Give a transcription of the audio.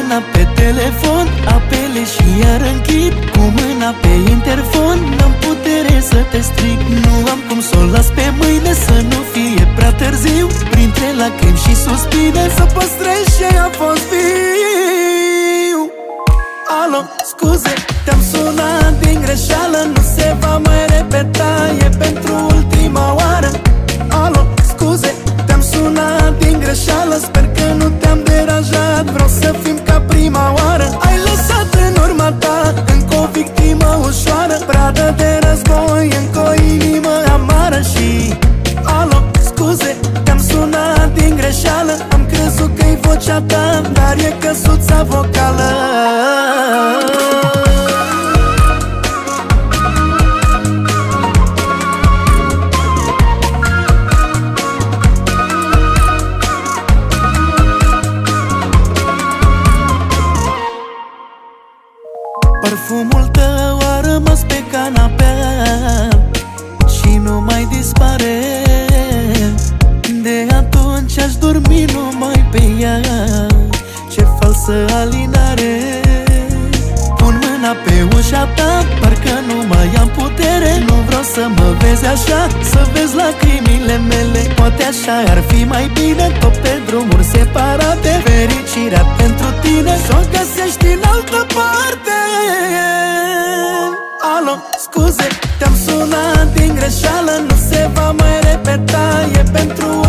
mâna pe telefon, apele și iar închid cu mâna pe interfon. N-am putere să te strig, nu am cum să o las pe mâine, să nu fie prea târziu. Printre lacrimi și suspine să păstrez ce a fost viu. Alo, scuze, te-am sunat din greșeală, nu se va mai repeta, e pentru ultima oară. Alo, scuze, te-am sunat din greșeală, sper că nu te-am deranjat, vreau să fim ca prima oară. Ai lăsat în urma ta încă o victimă ușoară, pradă de război, încă o inimă amară. Și alo, scuze, te-am sunat din greșeală, am crezut că-i vocea ta, dar e căsuța vocală. Parfumul tău a rămas pe canapea și nu mai dispare. De atunci aș dormi numai pe ea. Ce falsă alinare. Pun mâna pe ușa ta, parcă nu mai am putere. Nu vreau să mă vezi așa, să vezi lacrimile mele. Poate așa ar fi mai bine, tot pe drumuri separate. Fericirea pentru tine s-o găsești în altă parte. Alo, scuze, te-am sunat din greșeală, nu se va mai repeta, e pentru